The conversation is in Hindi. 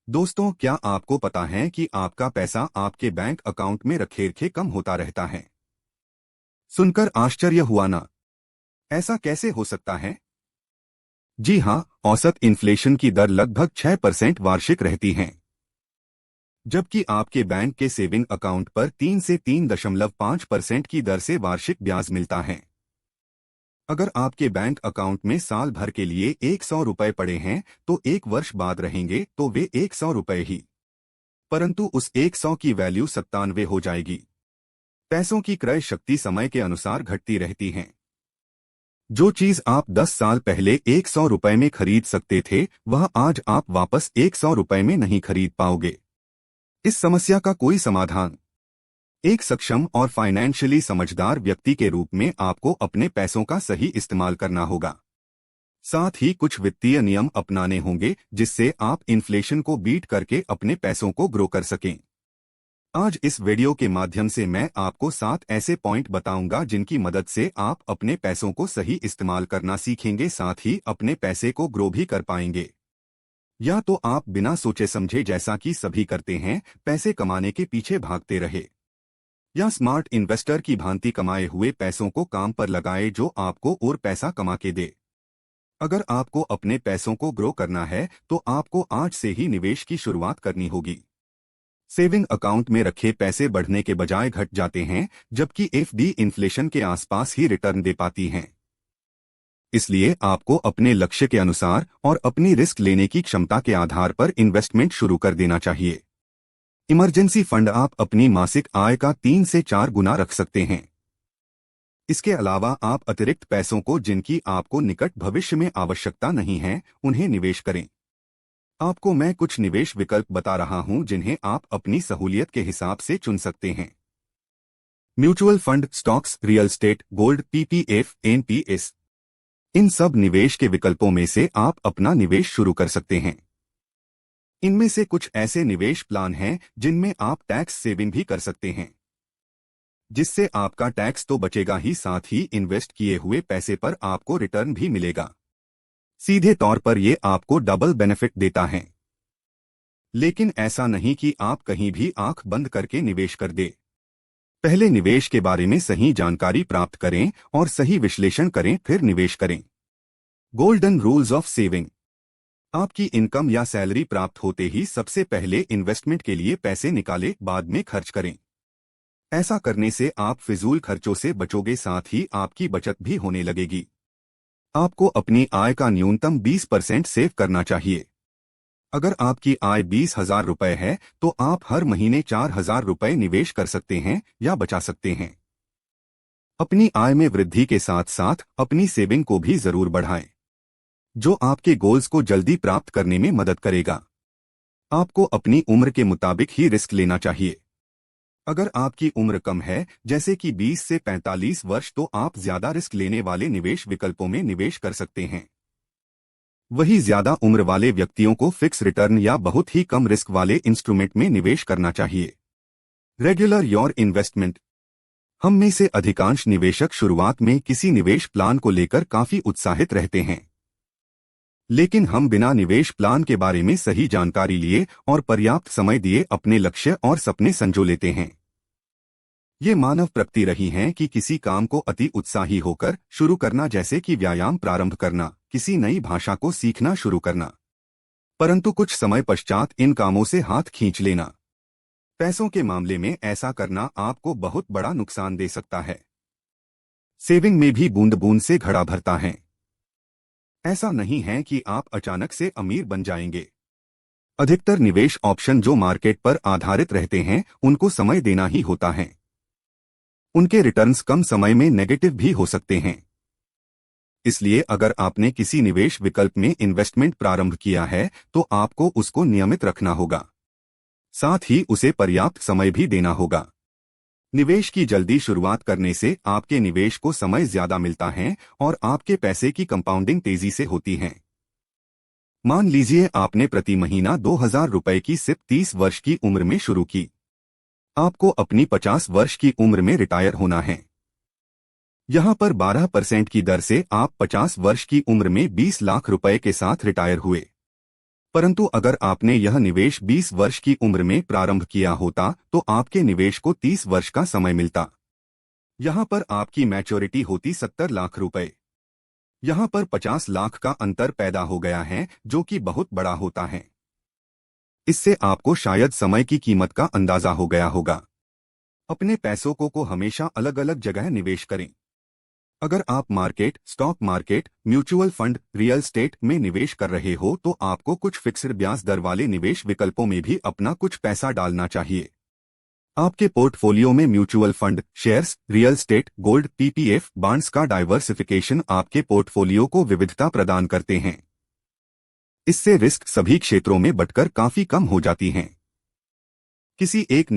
दोस्तों, क्या आपको पता है कि आपका पैसा आपके बैंक अकाउंट में रखे कम होता रहता है? सुनकर आश्चर्य हुआ ना? ऐसा कैसे हो सकता है? जी हाँ, औसत इन्फ्लेशन की दर लगभग 6% वार्षिक रहती है, जबकि आपके बैंक के सेविंग अकाउंट पर 3 से 3.5% की दर से वार्षिक ब्याज मिलता है। अगर आपके बैंक अकाउंट में साल भर के लिए 100 रुपए पड़े हैं, तो एक वर्ष बाद रहेंगे तो वे 100 रुपए ही, परंतु उस 100 की वैल्यू 97 हो जाएगी। पैसों की क्रय शक्ति समय के अनुसार घटती रहती है। जो चीज आप 10 साल पहले 100 रुपए में खरीद सकते थे, वह आज आप वापस 100 रुपए में नहीं खरीद पाओगे। इस समस्या का कोई समाधान? एक सक्षम और फाइनेंशियली समझदार व्यक्ति के रूप में आपको अपने पैसों का सही इस्तेमाल करना होगा। साथ ही कुछ वित्तीय नियम अपनाने होंगे जिससे आप इन्फ्लेशन को बीट करके अपने पैसों को ग्रो कर सकें। आज इस वीडियो के माध्यम से मैं आपको 7 ऐसे पॉइंट बताऊंगा जिनकी मदद से आप अपने पैसों को सही इस्तेमाल करना सीखेंगे, साथ ही अपने पैसे को ग्रो भी कर पाएंगे। या तो आप बिना सोचे समझे, जैसा कि सभी करते हैं, पैसे कमाने के पीछे भागते रहे, या स्मार्ट इन्वेस्टर की भांति कमाए हुए पैसों को काम पर लगाए जो आपको और पैसा कमा के दे। अगर आपको अपने पैसों को ग्रो करना है तो आपको आज से ही निवेश की शुरुआत करनी होगी। सेविंग अकाउंट में रखे पैसे बढ़ने के बजाय घट जाते हैं, जबकि एफडी इन्फ्लेशन के आसपास ही रिटर्न दे पाती हैं। इसलिए आपको अपने लक्ष्य के अनुसार और अपनी रिस्क लेने की क्षमता के आधार पर इन्वेस्टमेंट शुरू कर देना चाहिए। इमरजेंसी फंड आप अपनी मासिक आय का 3 से 4 गुना रख सकते हैं। इसके अलावा आप अतिरिक्त पैसों को, जिनकी आपको निकट भविष्य में आवश्यकता नहीं है, उन्हें निवेश करें। आपको मैं कुछ निवेश विकल्प बता रहा हूं जिन्हें आप अपनी सहूलियत के हिसाब से चुन सकते हैं। Mutual fund, stocks, real estate, gold, PPF, NPS. इन सब निवेश के विकल्पों में से आप अपना निवेश शुरू कर सकते हैं। इनमें से कुछ ऐसे निवेश प्लान हैं जिनमें आप टैक्स सेविंग भी कर सकते हैं, जिससे आपका टैक्स तो बचेगा ही, साथ ही इन्वेस्ट किए हुए पैसे पर आपको रिटर्न भी मिलेगा। सीधे तौर पर ये आपको डबल बेनिफिट देता है। लेकिन ऐसा नहीं कि आप कहीं भी आंख बंद करके निवेश कर दे। पहले निवेश के बारे में सही जानकारी प्राप्त करें और सही विश्लेषण करें, फिर निवेश करें। Golden rules of saving. आपकी इनकम या सैलरी प्राप्त होते ही सबसे पहले इन्वेस्टमेंट के लिए पैसे निकाले, बाद में खर्च करें। ऐसा करने से आप फिजूल खर्चों से बचोगे, साथ ही आपकी बचत भी होने लगेगी। आपको अपनी आय का न्यूनतम 20% सेव करना चाहिए। अगर आपकी आय 20,000 रुपए है तो आप हर महीने 4,000 रुपए निवेश कर सकते हैं या बचा सकते हैं। अपनी आय में वृद्धि के साथ साथ अपनी सेविंग को भी जरूर बढ़ाएं, जो आपके गोल्स को जल्दी प्राप्त करने में मदद करेगा। आपको अपनी उम्र के मुताबिक ही रिस्क लेना चाहिए। अगर आपकी उम्र कम है, जैसे कि 20 से 45 वर्ष, तो आप ज्यादा रिस्क लेने वाले निवेश विकल्पों में निवेश कर सकते हैं। वही ज्यादा उम्र वाले व्यक्तियों को फिक्स रिटर्न या बहुत ही कम रिस्क वाले इंस्ट्रूमेंट में निवेश करना चाहिए। Regular your investment. हम में से अधिकांश निवेशक शुरुआत में किसी निवेश प्लान को लेकर काफी उत्साहित रहते हैं, लेकिन हम बिना निवेश प्लान के बारे में सही जानकारी लिए और पर्याप्त समय दिए अपने लक्ष्य और सपने संजो लेते हैं। ये मानव प्रकृति रही है कि किसी काम को अति उत्साही होकर शुरू करना, जैसे कि व्यायाम प्रारंभ करना, किसी नई भाषा को सीखना शुरू करना, परंतु कुछ समय पश्चात इन कामों से हाथ खींच लेना। पैसों के मामले में ऐसा करना आपको बहुत बड़ा नुकसान दे सकता है। सेविंग में भी बूंद बूंद से घड़ा भरता है। ऐसा नहीं है कि आप अचानक से अमीर बन जाएंगे। अधिकतर निवेश ऑप्शन जो मार्केट पर आधारित रहते हैं, उनको समय देना ही होता है। उनके रिटर्न्स कम समय में नेगेटिव भी हो सकते हैं। इसलिए अगर आपने किसी निवेश विकल्प में इन्वेस्टमेंट प्रारंभ किया है तो आपको उसको नियमित रखना होगा, साथ ही उसे पर्याप्त समय भी देना होगा। निवेश की जल्दी शुरुआत करने से आपके निवेश को समय ज्यादा मिलता है और आपके पैसे की कंपाउंडिंग तेजी से होती है। मान लीजिए आपने प्रति महीना 2,000 रुपए की सिप 30 वर्ष की उम्र में शुरू की। आपको अपनी 50 वर्ष की उम्र में रिटायर होना है। यहाँ पर 12% की दर से आप 50 वर्ष की उम्र में 20 लाख रुपए के साथ रिटायर हुए। परंतु अगर आपने यह निवेश 20 वर्ष की उम्र में प्रारंभ किया होता तो आपके निवेश को 30 वर्ष का समय मिलता। यहाँ पर आपकी मैच्योरिटी होती 70 लाख रुपए। यहाँ पर 50 लाख का अंतर पैदा हो गया है, जो कि बहुत बड़ा होता है। इससे आपको शायद समय की कीमत का अंदाजा हो गया होगा। अपने पैसों को हमेशा अलग अलग जगह निवेश करें। अगर आप market, stock market, mutual fund, real estate में निवेश कर रहे हो तो आपको कुछ फिक्स्ड ब्याज दर वाले निवेश विकल्पों में भी अपना कुछ पैसा डालना चाहिए। आपके पोर्टफोलियो में mutual fund, shares, real estate, gold, PPF, bonds का डाइवर्सिफिकेशन आपके पोर्टफोलियो को विविधता प्रदान करते हैं। इससे रिस्क सभी क्षेत्रों में बंटकर काफी कम हो जाती हैं। किसी एक